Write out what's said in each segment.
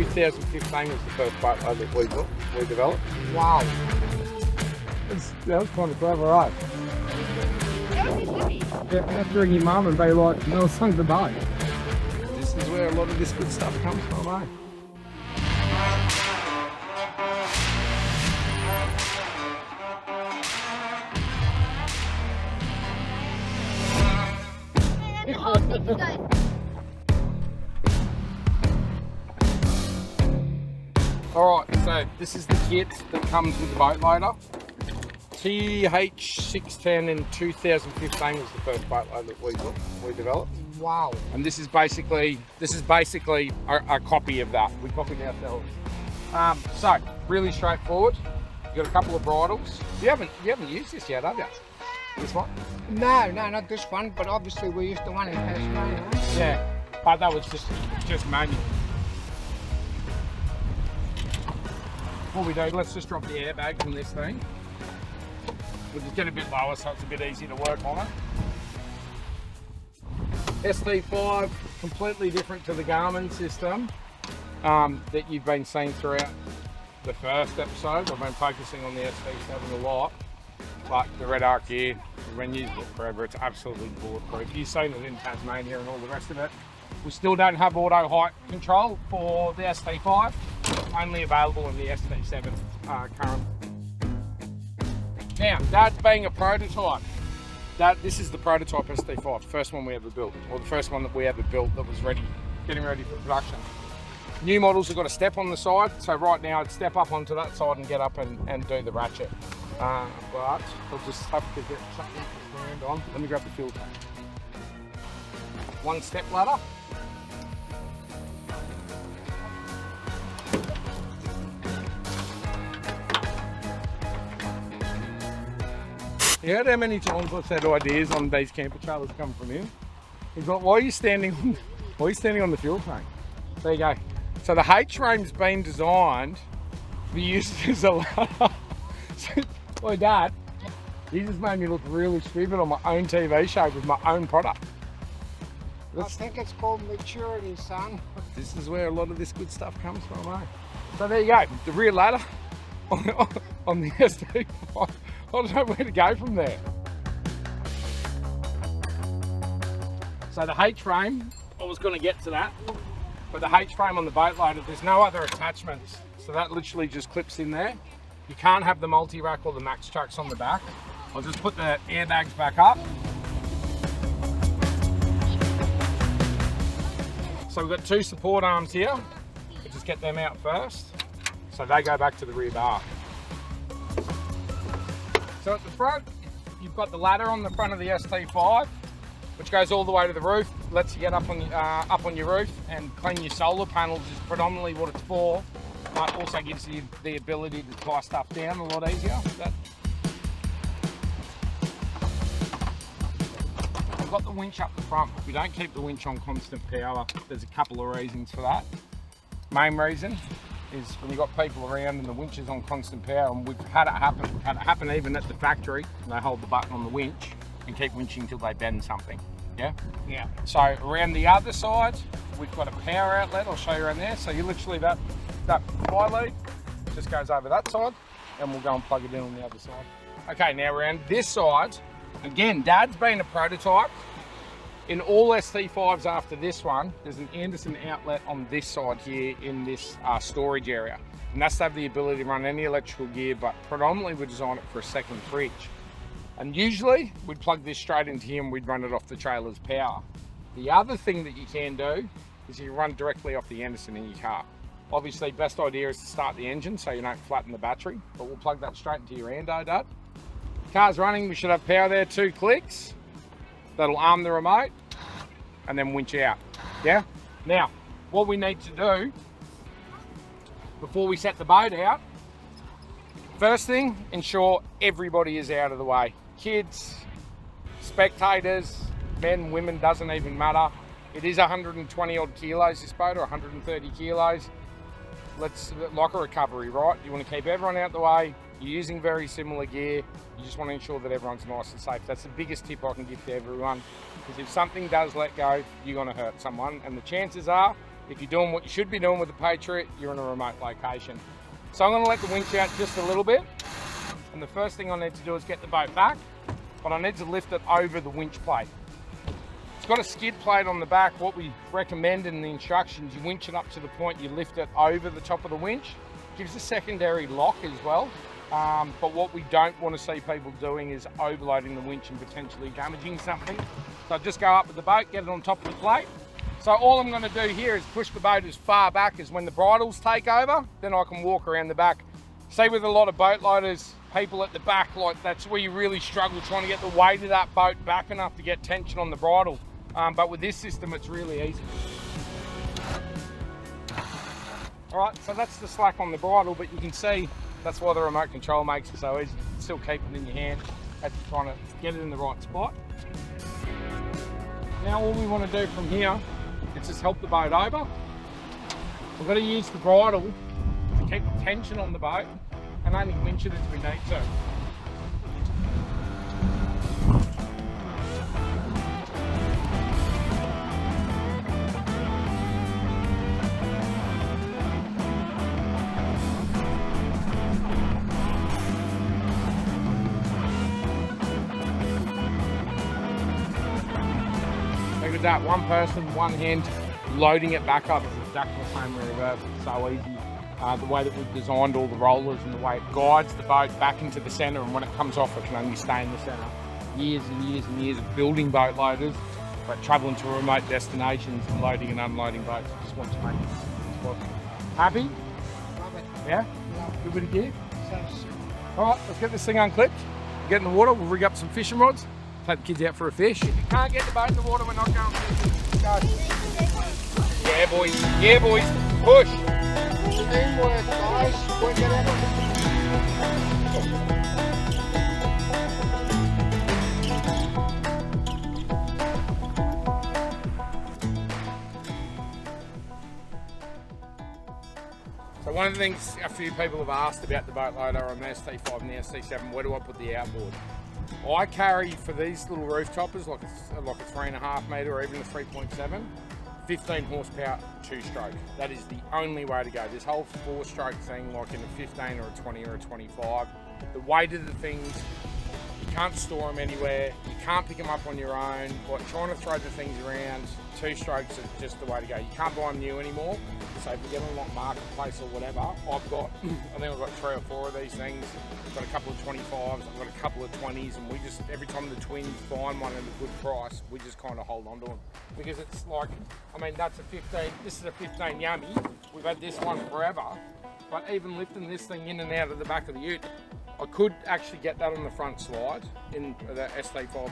2015 was the first boatload that we developed. Wow. That was kind of clever, right? Yeah, have to ring your mum and be like, no, sunk the boat. This is where a lot of this good stuff comes from, eh? Alright, so this is the kit that comes with the boat loader. TH610 in 2015 was the first boatload that we developed. Wow. And this is basically a copy of that. We copied ourselves. So really straightforward. You've got a couple of bridles. You haven't used this yet, have you? This one? No, not this one, but obviously we used the one in Tasmania. Right? Yeah, but that was just manual. Before we do, let's just drop the airbag from this thing. We'll just get a bit lower so it's a bit easier to work on it. ST5, completely different to the Garmin system that you've been seeing throughout the first episode. I've been focusing on the ST7 a lot, but the Red Arc gear, we've been using it forever. It's absolutely bulletproof. You've seen it in Tasmania and all the rest of it. We still don't have auto height control for the ST5, only available in the ST7 currently. Now, Dad's being a prototype. This is the prototype ST5, the first one we ever built, or the first one that we ever built that was getting ready for production. New models have got a step on the side, so right now I'd step up onto that side and get up and do the ratchet. But I'll just have to get something to stand on. Let me grab the fuel tank. One step ladder. You heard how many times I've said ideas on these camper trailers come from him? He's like, why are you standing on the fuel tank? There you go. So the H-frame's been designed to be used as a ladder. So, boy, Dad, he just made me look really stupid on my own TV show with my own product. I think it's called maturity, son. This is where a lot of this good stuff comes from, eh? So there you go, the rear ladder on the ST5. I don't know where to go from there. So the H-frame, I was going to get to that, but the H-frame on the boat loader, there's no other attachments. So that literally just clips in there. You can't have the multi-rack or the max trucks on the back. I'll just put the airbags back up. So we've got two support arms here. We'll just get them out first. So they go back to the rear bar. So at the front, you've got the ladder on the front of the ST5, which goes all the way to the roof, lets you get up on your roof and clean your solar panels is predominantly what it's for, but also gives you the ability to tie stuff down a lot easier. I've got the winch up the front, but we don't keep the winch on constant power. There's a couple of reasons for that. Main reason is when you've got people around and the winch is on constant power, and we've had it happen even at the factory, and they hold the button on the winch and keep winching till they bend something, yeah? Yeah. So around the other side, we've got a power outlet, I'll show you around there. So you literally, that fly lead just goes over that side, and we'll go and plug it in on the other side. Okay, now around this side, again, Dad's been a prototype. In all ST5s after this one, there's an Anderson outlet on this side here in this storage area. And that's to have the ability to run any electrical gear, but predominantly we designed it for a second fridge. And usually we'd plug this straight into here and we'd run it off the trailer's power. The other thing that you can do is you run directly off the Anderson in your car. Obviously, best idea is to start the engine so you don't flatten the battery, but we'll plug that straight into your Ando, Dad. Car's running, we should have power there, 2 clicks. That'll arm the remote and then winch out, yeah? Now, what we need to do before we set the boat out, first thing, ensure everybody is out of the way. Kids, spectators, men, women, doesn't even matter. It is 120 odd kilos, this boat, or 130 kilos. Like a recovery, right? You want to keep everyone out the way. You're using very similar gear. You just want to ensure that everyone's nice and safe. That's the biggest tip I can give to everyone. Because if something does let go, you're going to hurt someone. And the chances are If you're doing what you should be doing with the Patriot, you're in a remote location. So I'm going to let the winch out just a little bit. And the first thing I need to do is get the boat back, but I need to lift it over the winch plate. It's got a skid plate on the back. What we recommend in the instructions, you winch it up to the point you lift it over the top of the winch. Gives a secondary lock as well. But what we don't want to see people doing is overloading the winch and potentially damaging something. So just go up with the boat, get it on top of the plate. So all I'm going to do here is push the boat as far back as when the bridles take over, then I can walk around the back. See, with a lot of boat loaders, people at the back, like that's where you really struggle trying to get the weight of that boat back enough to get tension on the bridle. But with this system, it's really easy. All right, so that's the slack on the bridle, but you can see that's why the remote control makes it so easy. You can still keep it in your hand as you're trying to get it in the right spot. Now all we want to do from here is just help the boat over. We've got to use the bridle to keep the tension on the boat and only winch it as we need to. Look at that, one person, one hand, loading it back up is exactly the same reverse. It's so easy. The way that we've designed all the rollers and the way it guides the boat back into the centre, and when it comes off it can only stay in the centre. Years and years and years of building boat loaders, but travelling to remote destinations and loading and unloading boats. I just want to make it. Happy? Love it. Yeah? Yeah. Good bit of gear? So, Alright, let's get this thing unclipped. Get in the water, we'll rig up some fishing rods, take the kids out for a fish. If you can't get the boat in the water, we're not going fishing. Go. Yeah boys, yeah boys, push. teamwork, guys. Work it out. So one of the things a few people have asked about the boat loader on the ST5 and the ST7, where do I put the outboard? I carry, for these little roof toppers, like a 3.5 metre or even a 3.7, 15 horsepower 2-stroke. That is the only way to go. This whole 4-stroke thing, like in a 15 or a 20 or a 25, the weight of the things, you can't store them anywhere, you can't pick them up on your own. Like trying to throw the things around, 2-strokes are just the way to go. You can't buy them new anymore. So if you get them like Marketplace or whatever, I've got 3 or 4 of these things. I've got a couple of 25s, I've got a couple of 20s, and we just, every time the twins find one at a good price, we just kind of hold on to them. Because it's like, I mean, that's a 15, this is a 15 Yummy. We've had this one forever, but even lifting this thing in and out of the back of the ute, I could actually get that on the front slide in the ST5 or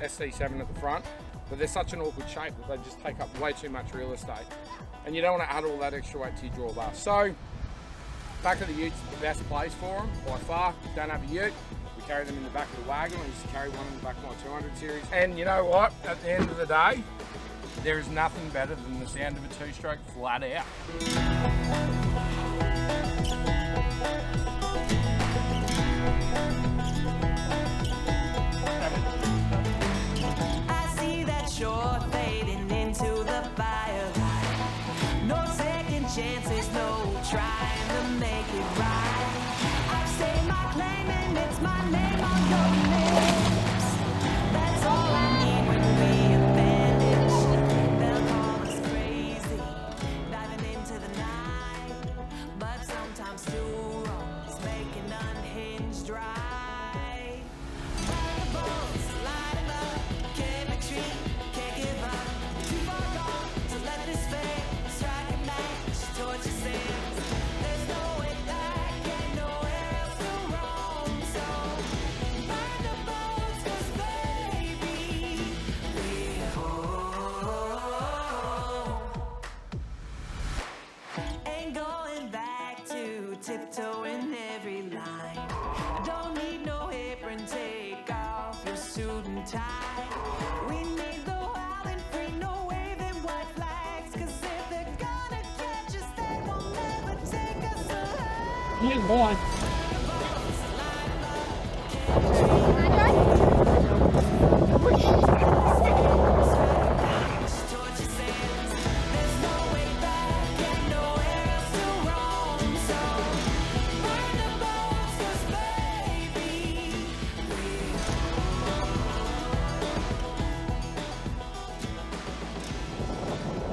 ST7 at the front, but they're such an awkward shape that they just take up way too much real estate. And you don't want to add all that extra weight to your drawbar. So, back of the ute's the best place for them, by far. If you don't have a ute, we carry them in the back of the wagon. I used to carry one in the back of my 200 series. And you know what? At the end of the day, there is nothing better than the sound of a 2-stroke flat out. I see that shore fading into the fire. No second chances, no trying to make it right. I've stayed my claim and it's my name on your lips. That's all I need when we abandon. They'll call us crazy, diving into the night. But sometimes 2 wrongs make an unhinged right. Ride the boats, light 'em up, can't retreat, can't give up. Too far gone to let this fade. Strike a match, torch your sands. There's no way back and nowhere else to roam. So ride the boats, 'cause baby, we're home. Ain't going back to tiptoeing every line. I don't need no apron, take off your suit and tie. We need the wild and free, no waving white flags. 'Cause if they're gonna catch us, they won't ever take us alive. Yeah, boy. Torch your sands. There's no way back.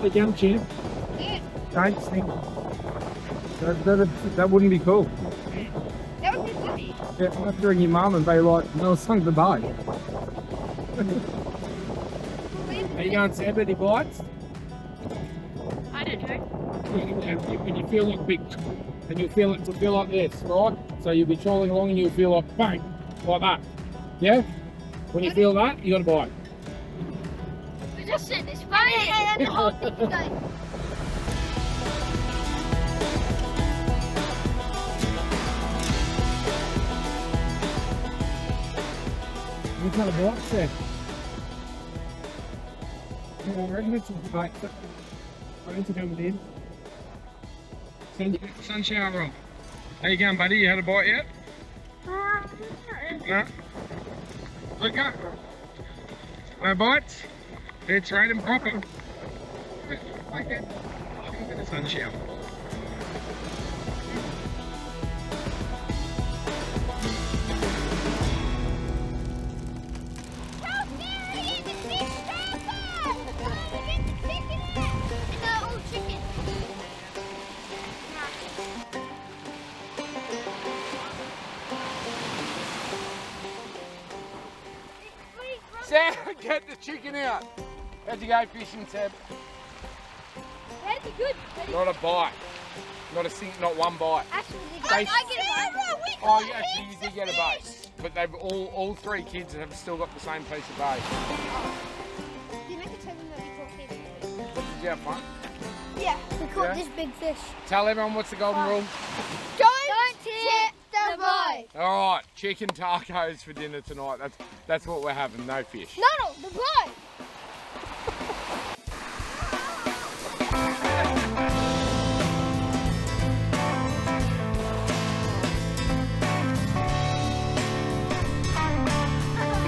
Hey, jump, champ. Yeah. Don't sing. That wouldn't be cool. That would be funny. Yeah, I'll have to ring your mum and be like, no, sung the boat. Are you going to any bites? I don't know. When you feel like big, and you'll feel it will feel like this, right? So you'll be trolling along and you'll feel like bang, like that. Yeah? When you feel that, you got to bite. We just said this funny. And the whole thing goes. You've got a box there. Yeah, I reckon it's a bite. I need to come in. Sun shower on. How you going, buddy? You had a bite yet? No? Okay. No bites? It's raining proper. Okay. Sun shower. Sam, get the chicken out. How'd you go fishing, Seb? That's good. Not a bite. Not one bite. Actually, I get it. Oh, yeah, actually, you did get a bait. But they've all three kids have still got the same piece of bait. You make it tell them that we caught fish. Did you have fun? Yeah, we caught Yeah? this big fish. Tell everyone what's the golden rule. Don't tip the boat. All right, chicken tacos for dinner tonight. That's what we're having. No fish. No, the boat.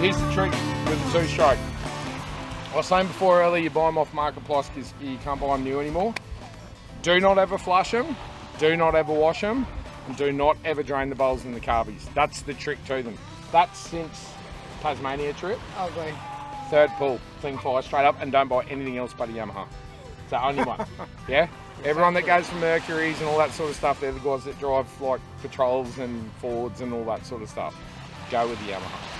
Here's the trick with the two-stroke. I was saying before earlier, you buy them off Marketplace because you can't buy them new anymore. Do not ever flush them. Do not ever wash them. And do not ever drain the bowls in the carbies. That's the trick to them. That's since Tasmania trip. Okay. Third pull, thing fly straight up, and don't buy anything else but a Yamaha. It's the only one. Yeah? Everyone that goes for Mercuries and all that sort of stuff, they're the guys that drive like patrols and Fords and all that sort of stuff. Go with the Yamaha.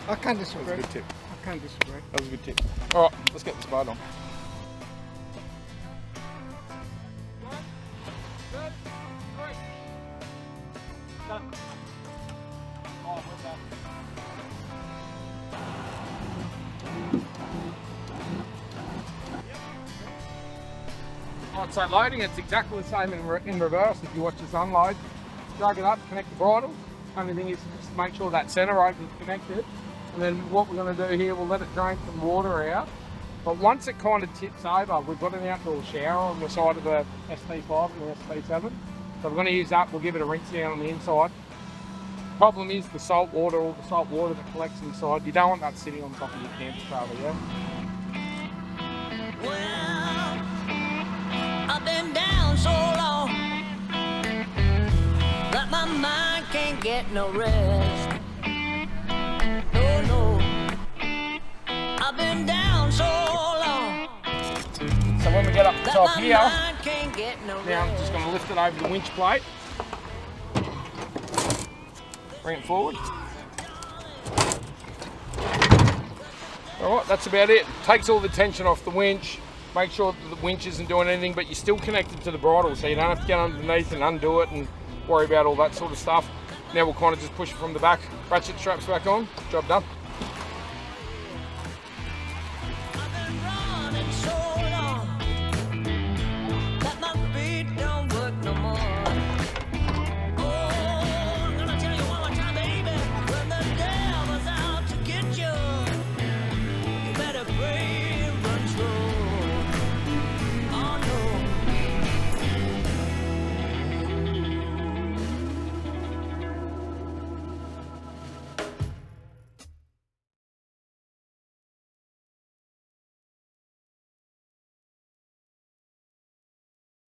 I can't That was disagree. a good tip. I can't disagree. That was a good tip. All right, let's get this boat on. Alright, so loading, it's exactly the same in reverse. If you watch this unload, drag it up, connect the bridle. Only thing is just make sure that centre rope is connected. And then what we're going to do here, we'll let it drain some water out. But once it kind of tips over, we've got an outdoor shower on the side of the ST5 and the ST7. So we're going to use that, we'll give it a rinse down on the inside. Problem is the salt water, all the salt water that collects inside, you don't want that sitting on top of your camp trailer, yeah? Well, I've been down so long that my mind can't get no rest. No, no, I've been down so long So when we get up the that top my here, mind can't get no now I'm just rest. going to lift it over the winch plate. Bring it forward. Alright, that's about it. Takes all the tension off the winch. Make sure that the winch isn't doing anything, but you're still connected to the bridle, so you don't have to get underneath and undo it and worry about all that sort of stuff. Now we'll kind of just push it from the back, ratchet straps back on, job done.